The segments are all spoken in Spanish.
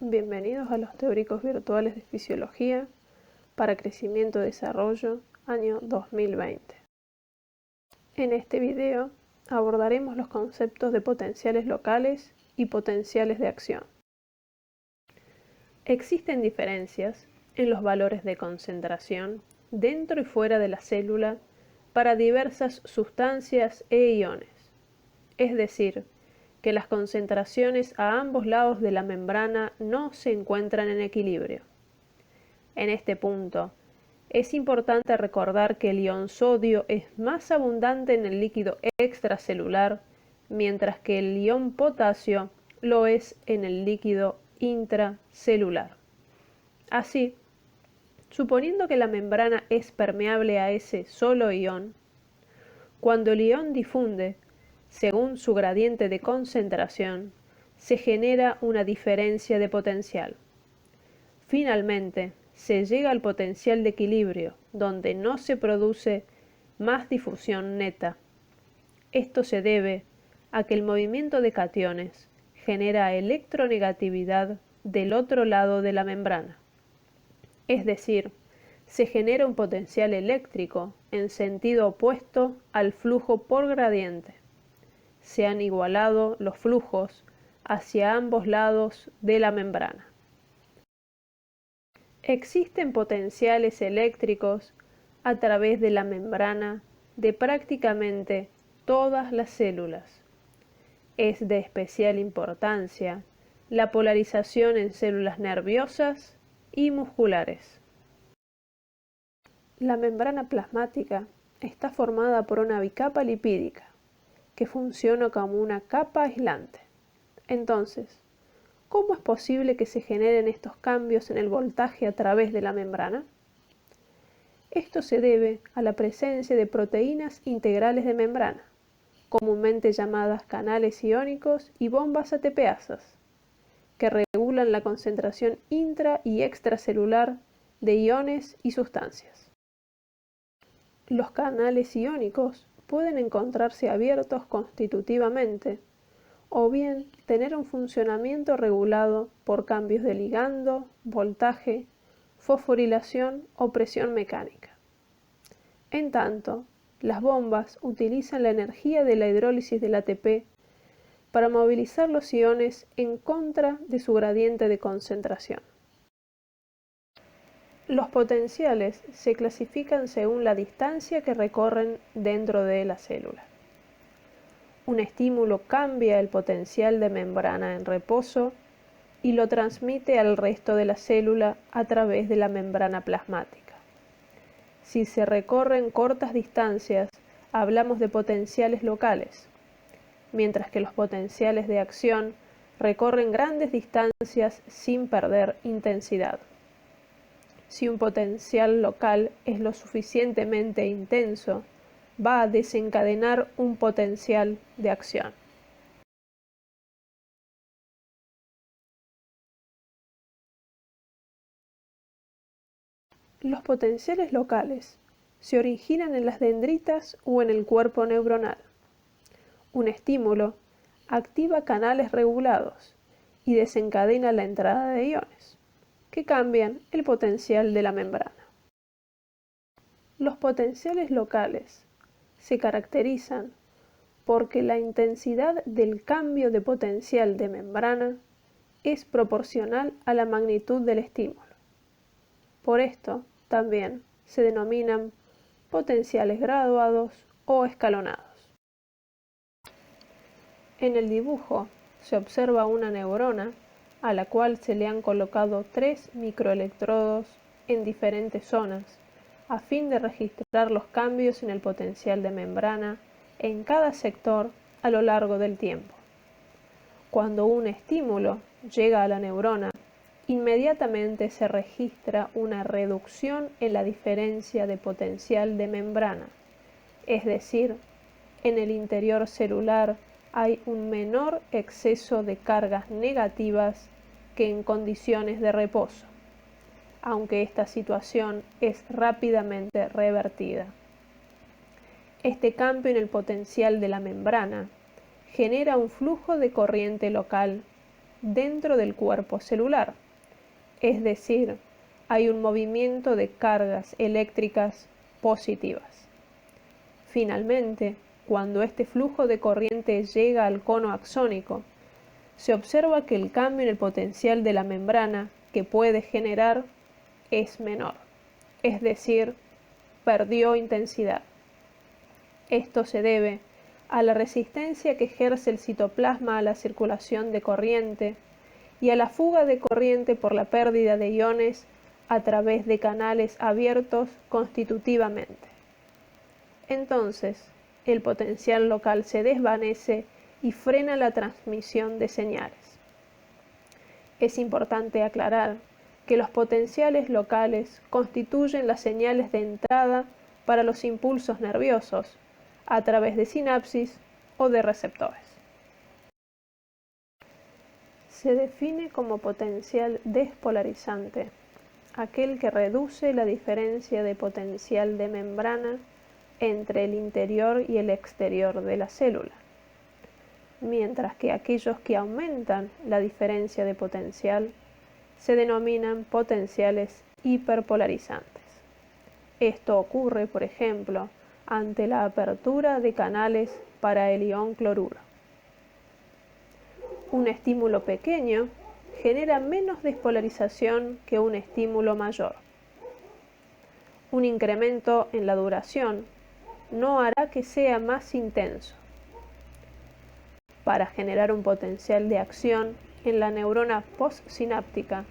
Bienvenidos a los teóricos virtuales de fisiología para crecimiento y desarrollo, año 2020. En este video abordaremos los conceptos de potenciales locales y potenciales de acción. Existen diferencias en los valores de concentración dentro y fuera de la célula para diversas sustancias e iones, es decir, que las concentraciones a ambos lados de la membrana no se encuentran en equilibrio. En este punto, es importante recordar que el ion sodio es más abundante en el líquido extracelular, mientras que el ion potasio lo es en el líquido intracelular. Así, suponiendo que la membrana es permeable a ese solo ion, cuando el ion difunde, según su gradiente de concentración, se genera una diferencia de potencial. Finalmente, se llega al potencial de equilibrio, donde no se produce más difusión neta. Esto se debe a que el movimiento de cationes genera electronegatividad del otro lado de la membrana. Es decir, se genera un potencial eléctrico en sentido opuesto al flujo por gradiente. Se han igualado los flujos hacia ambos lados de la membrana. Existen potenciales eléctricos a través de la membrana de prácticamente todas las células. Es de especial importancia la polarización en células nerviosas y musculares. La membrana plasmática está formada por una bicapa lipídica que funciona como una capa aislante. Entonces, ¿cómo es posible que se generen estos cambios en el voltaje a través de la membrana? Esto se debe a la presencia de proteínas integrales de membrana, comúnmente llamadas canales iónicos y bombas ATPasas, que regulan la concentración intra y extracelular de iones y sustancias. Los canales iónicos pueden encontrarse abiertos constitutivamente o bien tener un funcionamiento regulado por cambios de ligando, voltaje, fosforilación o presión mecánica. En tanto, las bombas utilizan la energía de la hidrólisis del ATP para movilizar los iones en contra de su gradiente de concentración. Los potenciales se clasifican según la distancia que recorren dentro de la célula. Un estímulo cambia el potencial de membrana en reposo y lo transmite al resto de la célula a través de la membrana plasmática. Si se recorren cortas distancias, hablamos de potenciales locales, mientras que los potenciales de acción recorren grandes distancias sin perder intensidad. Si un potencial local es lo suficientemente intenso, va a desencadenar un potencial de acción. Los potenciales locales se originan en las dendritas o en el cuerpo neuronal. Un estímulo activa canales regulados y desencadena la entrada de iones, que cambian el potencial de la membrana. Los potenciales locales se caracterizan porque la intensidad del cambio de potencial de membrana es proporcional a la magnitud del estímulo. Por esto, también se denominan potenciales graduados o escalonados. En el dibujo se observa una neurona a la cual se le han colocado 3 microelectrodos en diferentes zonas a fin de registrar los cambios en el potencial de membrana en cada sector a lo largo del tiempo. Cuando un estímulo llega a la neurona, inmediatamente se registra una reducción en la diferencia de potencial de membrana, es decir, en el interior celular hay un menor exceso de cargas negativas que en condiciones de reposo, aunque esta situación es rápidamente revertida. Este cambio en el potencial de la membrana genera un flujo de corriente local dentro del cuerpo celular, es decir, hay un movimiento de cargas eléctricas positivas. Finalmente, cuando este flujo de corriente llega al cono axónico, se observa que el cambio en el potencial de la membrana que puede generar es menor, es decir, perdió intensidad. Esto se debe a la resistencia que ejerce el citoplasma a la circulación de corriente y a la fuga de corriente por la pérdida de iones a través de canales abiertos constitutivamente. Entonces, el potencial local se desvanece y frena la transmisión de señales. Es importante aclarar que los potenciales locales constituyen las señales de entrada para los impulsos nerviosos a través de sinapsis o de receptores. Se define como potencial despolarizante aquel que reduce la diferencia de potencial de membrana entre el interior y el exterior de la célula, mientras que aquellos que aumentan la diferencia de potencial se denominan potenciales hiperpolarizantes. Esto ocurre, por ejemplo, ante la apertura de canales para el ion cloruro. Un estímulo pequeño genera menos despolarización que un estímulo mayor. Un incremento en la duración no hará que sea más intenso. Para generar un potencial de acción en la neurona postsináptica,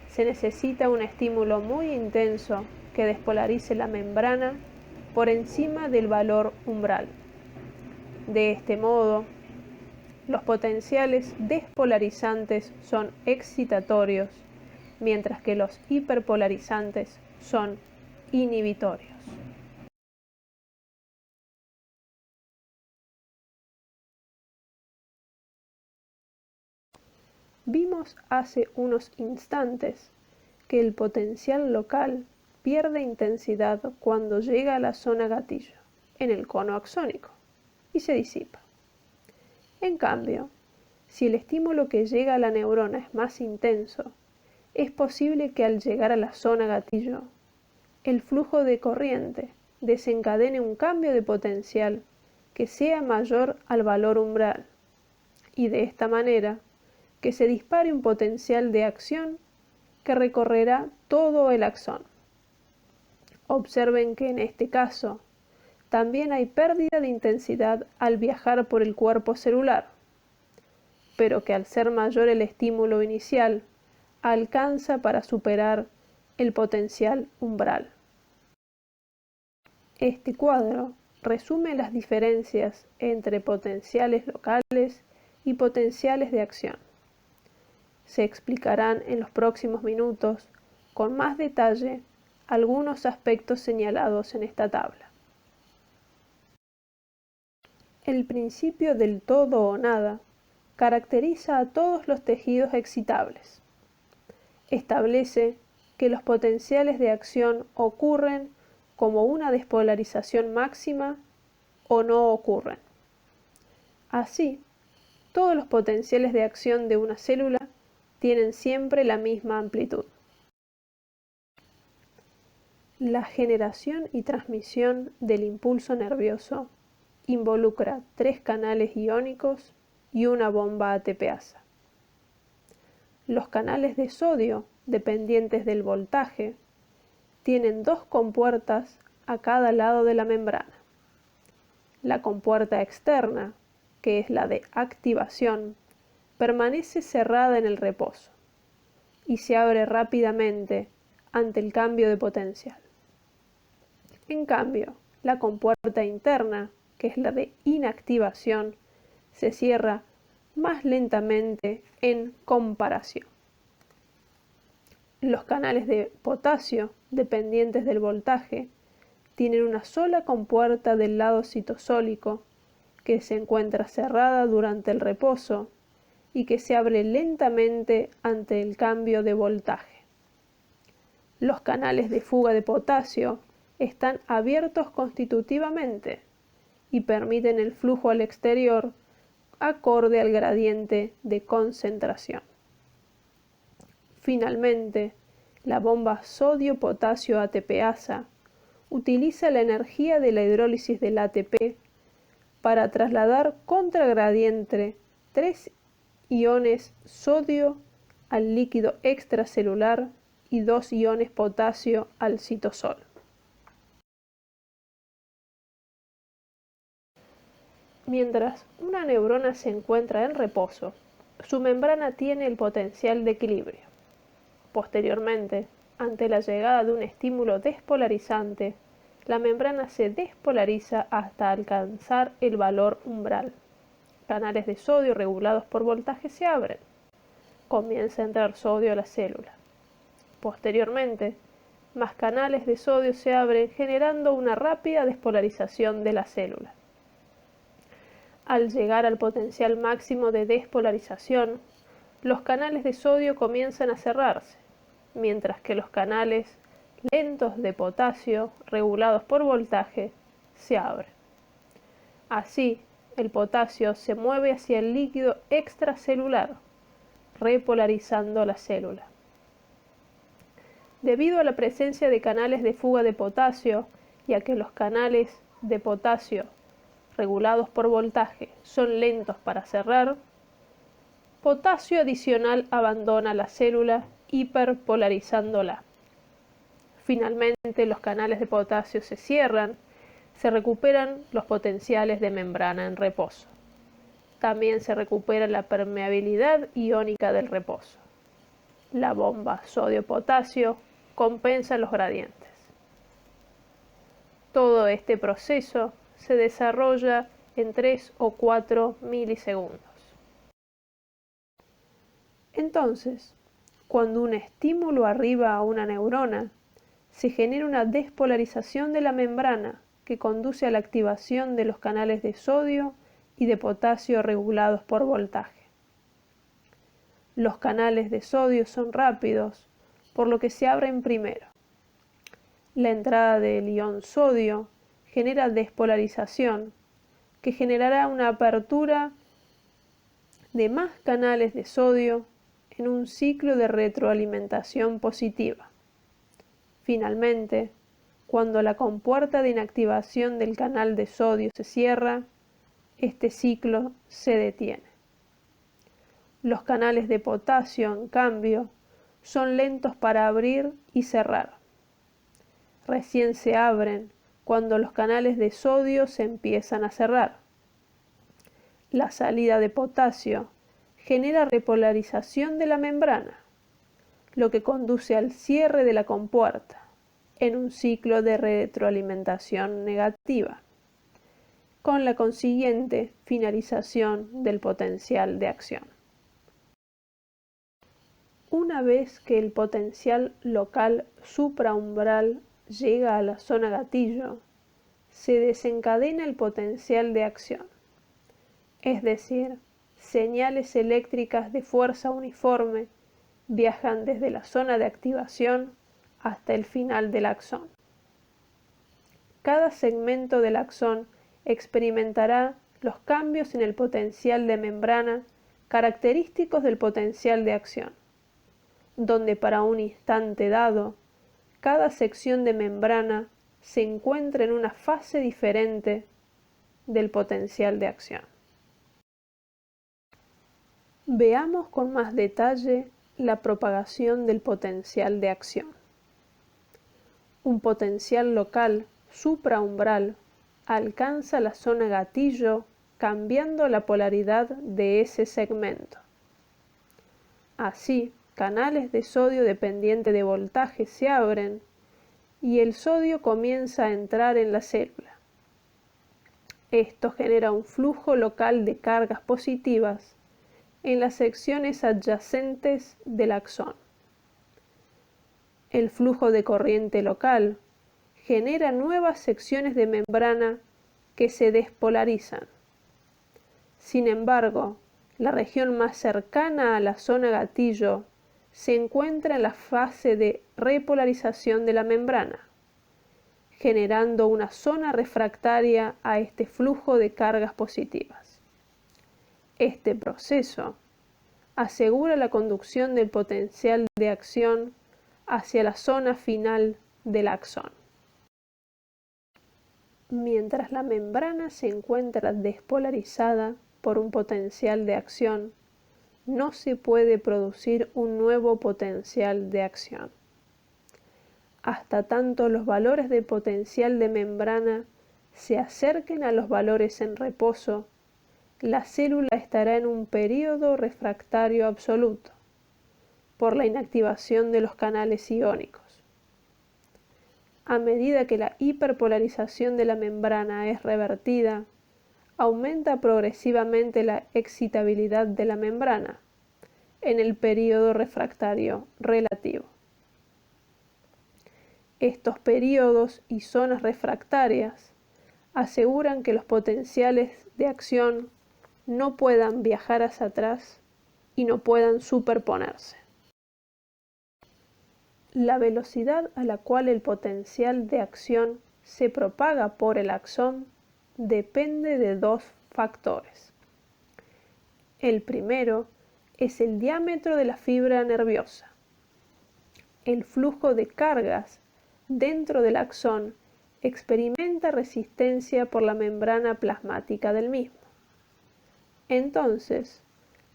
se necesita un estímulo muy intenso que despolarice la membrana por encima del valor umbral. De este modo, los potenciales despolarizantes son excitatorios, mientras que los hiperpolarizantes son inhibitorios. Vimos hace unos instantes que el potencial local pierde intensidad cuando llega a la zona gatillo, en el cono axónico, y se disipa. En cambio, si el estímulo que llega a la neurona es más intenso, es posible que al llegar a la zona gatillo, el flujo de corriente desencadene un cambio de potencial que sea mayor al valor umbral, y de esta manera que se dispare un potencial de acción que recorrerá todo el axón. Observen que en este caso también hay pérdida de intensidad al viajar por el cuerpo celular, pero que al ser mayor el estímulo inicial, alcanza para superar el potencial umbral. Este cuadro resume las diferencias entre potenciales locales y potenciales de acción. Se explicarán en los próximos minutos con más detalle algunos aspectos señalados en esta tabla. El principio del todo o nada caracteriza a todos los tejidos excitables. Establece que los potenciales de acción ocurren como una despolarización máxima o no ocurren. Así, todos los potenciales de acción de una célula tienen siempre la misma amplitud. La generación y transmisión del impulso nervioso involucra 3 canales iónicos y una bomba ATPasa. Los canales de sodio, dependientes del voltaje, tienen 2 compuertas a cada lado de la membrana. La compuerta externa, que es la de activación, permanece cerrada en el reposo y se abre rápidamente ante el cambio de potencial. En cambio, la compuerta interna, que es la de inactivación, se cierra más lentamente en comparación. Los canales de potasio, dependientes del voltaje, tienen una sola compuerta del lado citosólico que se encuentra cerrada durante el reposo y que se abre lentamente ante el cambio de voltaje. Los canales de fuga de potasio están abiertos constitutivamente y permiten el flujo al exterior acorde al gradiente de concentración. Finalmente, la bomba sodio-potasio ATPasa utiliza la energía de la hidrólisis del ATP para trasladar contragradiente 3 iones sodio al líquido extracelular y 2 iones potasio al citosol. Mientras una neurona se encuentra en reposo, su membrana tiene el potencial de equilibrio. Posteriormente, ante la llegada de un estímulo despolarizante, la membrana se despolariza hasta alcanzar el valor umbral. Canales de sodio regulados por voltaje se abren. Comienza a entrar sodio a la célula. Posteriormente, más canales de sodio se abren generando una rápida despolarización de la célula. Al llegar al potencial máximo de despolarización, los canales de sodio comienzan a cerrarse, mientras que los canales lentos de potasio, regulados por voltaje, se abren. Así, el potasio se mueve hacia el líquido extracelular, repolarizando la célula. Debido a la presencia de canales de fuga de potasio y a que los canales de potasio regulados por voltaje son lentos para cerrar, potasio adicional abandona la célula hiperpolarizándola. Finalmente, los canales de potasio se cierran, se recuperan los potenciales de membrana en reposo. También se recupera la permeabilidad iónica del reposo. La bomba sodio-potasio compensa los gradientes. Todo este proceso se desarrolla en 3 o 4 milisegundos. Entonces, cuando un estímulo arriba a una neurona, se genera una despolarización de la membrana que conduce a la activación de los canales de sodio y de potasio regulados por voltaje. Los canales de sodio son rápidos, por lo que se abren primero. La entrada del ion sodio genera despolarización, que generará una apertura de más canales de sodio en un ciclo de retroalimentación positiva. Finalmente, cuando la compuerta de inactivación del canal de sodio se cierra, este ciclo se detiene. Los canales de potasio, en cambio, son lentos para abrir y cerrar. Recién se abren cuando los canales de sodio se empiezan a cerrar. La salida de potasio genera repolarización de la membrana, lo que conduce al cierre de la compuerta, en un ciclo de retroalimentación negativa, con la consiguiente finalización del potencial de acción. Una vez que el potencial local supraumbral llega a la zona gatillo, se desencadena el potencial de acción, es decir, señales eléctricas de fuerza uniforme viajan desde la zona de activación hasta el final del axón. Cada segmento del axón experimentará los cambios en el potencial de membrana característicos del potencial de acción, donde para un instante dado, cada sección de membrana se encuentra en una fase diferente del potencial de acción. Veamos con más detalle la propagación del potencial de acción. Un potencial local supraumbral alcanza la zona gatillo cambiando la polaridad de ese segmento. Así, canales de sodio dependiente de voltaje se abren y el sodio comienza a entrar en la célula. Esto genera un flujo local de cargas positivas en las secciones adyacentes del axón. El flujo de corriente local genera nuevas secciones de membrana que se despolarizan. Sin embargo, la región más cercana a la zona gatillo se encuentra en la fase de repolarización de la membrana, generando una zona refractaria a este flujo de cargas positivas. Este proceso asegura la conducción del potencial de acción hacia la zona final del axón. Mientras la membrana se encuentra despolarizada por un potencial de acción, no se puede producir un nuevo potencial de acción. Hasta tanto los valores del potencial de membrana se acerquen a los valores en reposo, la célula estará en un período refractario absoluto, por la inactivación de los canales iónicos. A medida que la hiperpolarización de la membrana es revertida, aumenta progresivamente la excitabilidad de la membrana en el período refractario relativo. Estos períodos y zonas refractarias aseguran que los potenciales de acción no puedan viajar hacia atrás y no puedan superponerse. La velocidad a la cual el potencial de acción se propaga por el axón depende de dos factores. El primero es el diámetro de la fibra nerviosa. El flujo de cargas dentro del axón experimenta resistencia por la membrana plasmática del mismo. Entonces,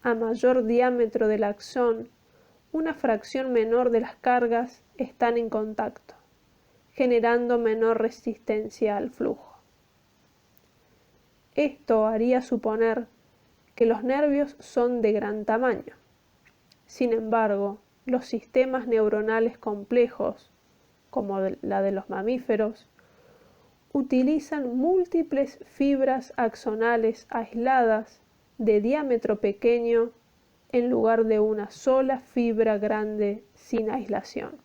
a mayor diámetro del axón, una fracción menor de las cargas están en contacto, generando menor resistencia al flujo. Esto haría suponer que los nervios son de gran tamaño. Sin embargo, los sistemas neuronales complejos, como la de los mamíferos, utilizan múltiples fibras axonales aisladas de diámetro pequeño en lugar de una sola fibra grande sin aislación.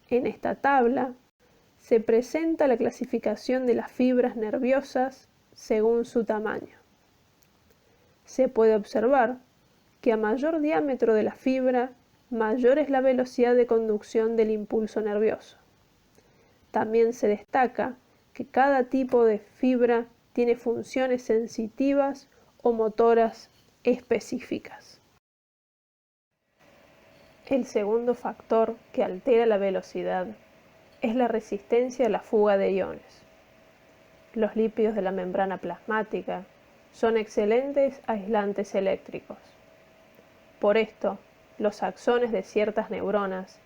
En esta tabla se presenta la clasificación de las fibras nerviosas según su tamaño. Se puede observar que a mayor diámetro de la fibra, mayor es la velocidad de conducción del impulso nervioso. También se destaca que cada tipo de fibra tiene funciones sensitivas o motoras específicas. El segundo factor que altera la velocidad es la resistencia a la fuga de iones. Los lípidos de la membrana plasmática son excelentes aislantes eléctricos. Por esto, los axones de ciertas neuronas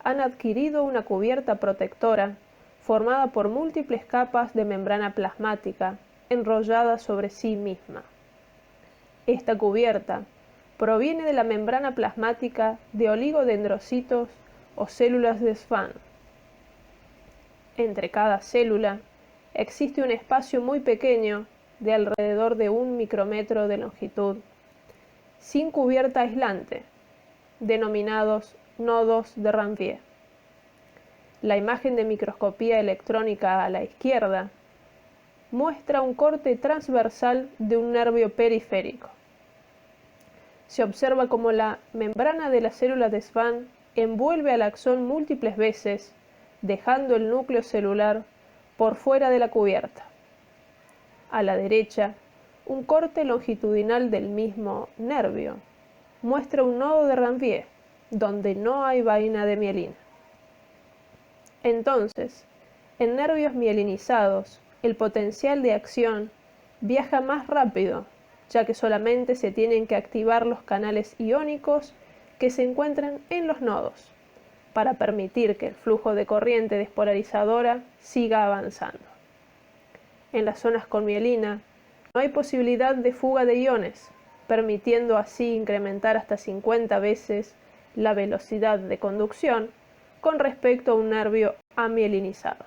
han adquirido una cubierta protectora formada por múltiples capas de membrana plasmática enrollada sobre sí misma. Esta cubierta proviene de la membrana plasmática de oligodendrocitos o células de Schwann. Entre cada célula existe un espacio muy pequeño de alrededor de 1 micrómetro de longitud, sin cubierta aislante, denominados nodos de Ranvier. La imagen de microscopía electrónica a la izquierda muestra un corte transversal de un nervio periférico. Se observa cómo la membrana de la célula de Schwann envuelve al axón múltiples veces, dejando el núcleo celular por fuera de la cubierta. A la derecha, un corte longitudinal del mismo nervio muestra un nodo de Ranvier, donde no hay vaina de mielina. Entonces, en nervios mielinizados, el potencial de acción viaja más rápido, ya que solamente se tienen que activar los canales iónicos que se encuentran en los nodos, para permitir que el flujo de corriente despolarizadora siga avanzando. En las zonas con mielina, no hay posibilidad de fuga de iones, permitiendo así incrementar hasta 50 veces la velocidad de conducción con respecto a un nervio amielinizado.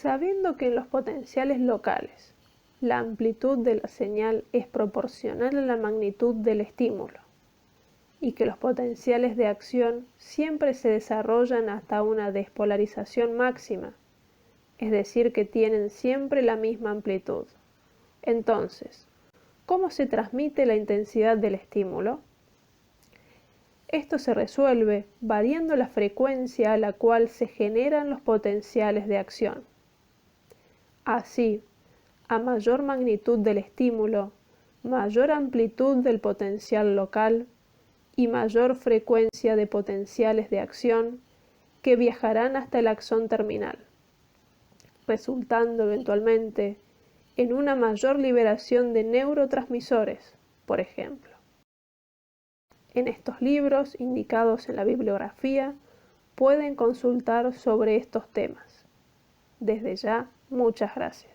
Sabiendo que en los potenciales locales la amplitud de la señal es proporcional a la magnitud del estímulo y que los potenciales de acción siempre se desarrollan hasta una despolarización máxima, es decir, que tienen siempre la misma amplitud. Entonces, ¿cómo se transmite la intensidad del estímulo? Esto se resuelve variando la frecuencia a la cual se generan los potenciales de acción. Así, a mayor magnitud del estímulo, mayor amplitud del potencial local y mayor frecuencia de potenciales de acción que viajarán hasta el axón terminal, resultando eventualmente en una mayor liberación de neurotransmisores, por ejemplo. En estos libros indicados en la bibliografía pueden consultar sobre estos temas. Desde ya, muchas gracias.